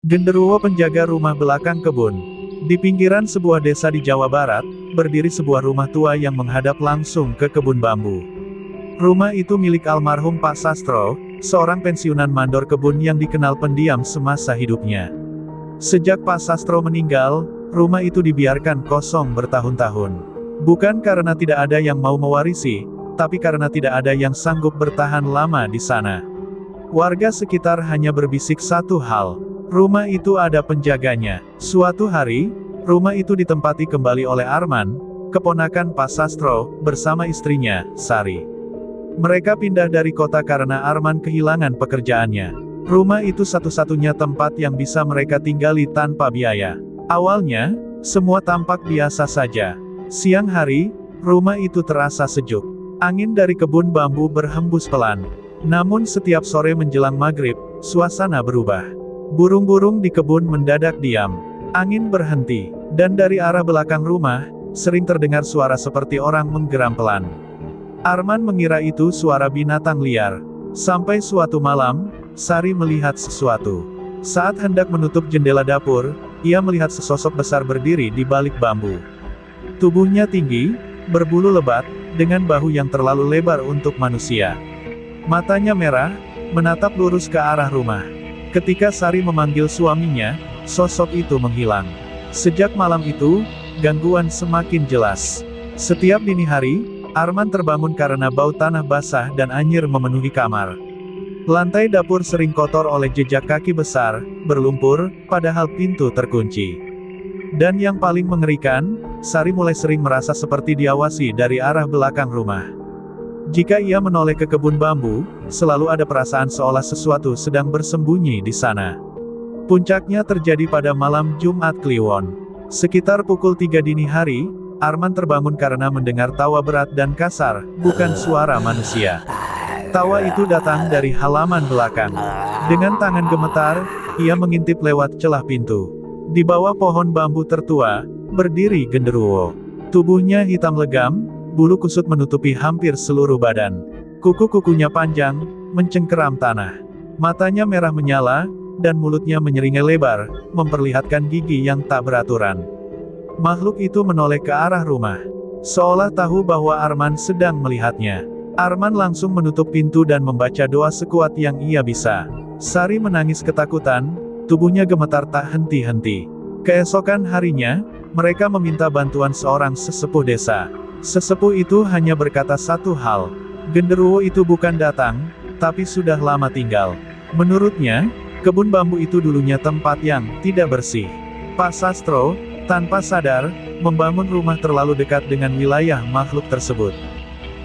Genderuwo penjaga rumah belakang kebun. Di pinggiran sebuah desa di Jawa Barat, berdiri sebuah rumah tua yang menghadap langsung ke kebun bambu. Rumah itu milik almarhum Pak Sastro, seorang pensiunan mandor kebun yang dikenal pendiam semasa hidupnya. Sejak Pak Sastro meninggal, rumah itu dibiarkan kosong bertahun-tahun. Bukan karena tidak ada yang mau mewarisi, tapi karena tidak ada yang sanggup bertahan lama di sana. Warga sekitar hanya berbisik satu hal. Rumah itu ada penjaganya. Suatu hari, rumah itu ditempati kembali oleh Arman, keponakan Pak Sastro, bersama istrinya, Sari. Mereka pindah dari kota karena Arman kehilangan pekerjaannya. Rumah itu satu-satunya tempat yang bisa mereka tinggali tanpa biaya. Awalnya, semua tampak biasa saja. Siang hari, rumah itu terasa sejuk. Angin dari kebun bambu berhembus pelan. Namun setiap sore menjelang maghrib, suasana berubah. Burung-burung di kebun mendadak diam. Angin berhenti, dan dari arah belakang rumah, sering terdengar suara seperti orang menggeram pelan. Arman mengira itu suara binatang liar. Sampai suatu malam, Sari melihat sesuatu. Saat hendak menutup jendela dapur, ia melihat sesosok besar berdiri di balik bambu. Tubuhnya tinggi, berbulu lebat, dengan bahu yang terlalu lebar untuk manusia. Matanya merah, menatap lurus ke arah rumah. Ketika Sari memanggil suaminya, sosok itu menghilang. Sejak malam itu, gangguan semakin jelas. Setiap dini hari, Arman terbangun karena bau tanah basah dan anyir memenuhi kamar. Lantai dapur sering kotor oleh jejak kaki besar, berlumpur, padahal pintu terkunci. Dan yang paling mengerikan, Sari mulai sering merasa seperti diawasi dari arah belakang rumah. Jika ia menoleh ke kebun bambu, selalu ada perasaan seolah sesuatu sedang bersembunyi di sana. Puncaknya terjadi pada malam Jumat Kliwon. Sekitar pukul 3 dini hari, Arman terbangun karena mendengar tawa berat dan kasar, bukan suara manusia. Tawa itu datang dari halaman belakang. Dengan tangan gemetar, ia mengintip lewat celah pintu. Di bawah pohon bambu tertua, berdiri genderuwo. Tubuhnya hitam legam, bulu kusut menutupi hampir seluruh badan. Kuku-kukunya panjang, mencengkeram tanah. Matanya merah menyala, dan mulutnya menyeringai lebar, memperlihatkan gigi yang tak beraturan. Makhluk itu menoleh ke arah rumah. Seolah tahu bahwa Arman sedang melihatnya. Arman langsung menutup pintu dan membaca doa sekuat yang ia bisa. Sari menangis ketakutan, tubuhnya gemetar tak henti-henti. Keesokan harinya, mereka meminta bantuan seorang sesepuh desa. Sesepuh itu hanya berkata satu hal. Genderuwo itu bukan datang, tapi sudah lama tinggal. Menurutnya, kebun bambu itu dulunya tempat yang tidak bersih. Pak Sastro, tanpa sadar, membangun rumah terlalu dekat dengan wilayah makhluk tersebut.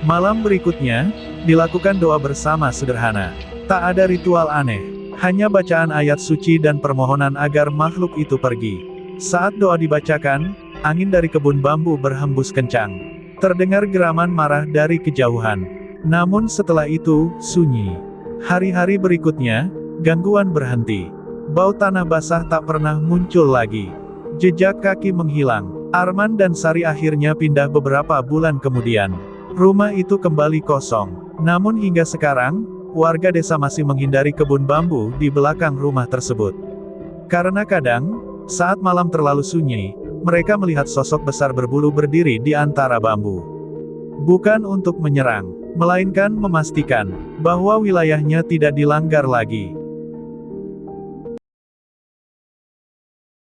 Malam berikutnya, dilakukan doa bersama sederhana. Tak ada ritual aneh, hanya bacaan ayat suci dan permohonan agar makhluk itu pergi. Saat doa dibacakan, angin dari kebun bambu berhembus kencang. Terdengar geraman marah dari kejauhan. Namun setelah itu, sunyi. Hari-hari berikutnya, gangguan berhenti. Bau tanah basah tak pernah muncul lagi. Jejak kaki menghilang. Arman dan Sari akhirnya pindah beberapa bulan kemudian. Rumah itu kembali kosong. Namun hingga sekarang, warga desa masih menghindari kebun bambu di belakang rumah tersebut. Karena kadang, saat malam terlalu sunyi, mereka melihat sosok besar berbulu berdiri di antara bambu. Bukan untuk menyerang, melainkan memastikan bahwa wilayahnya tidak dilanggar lagi.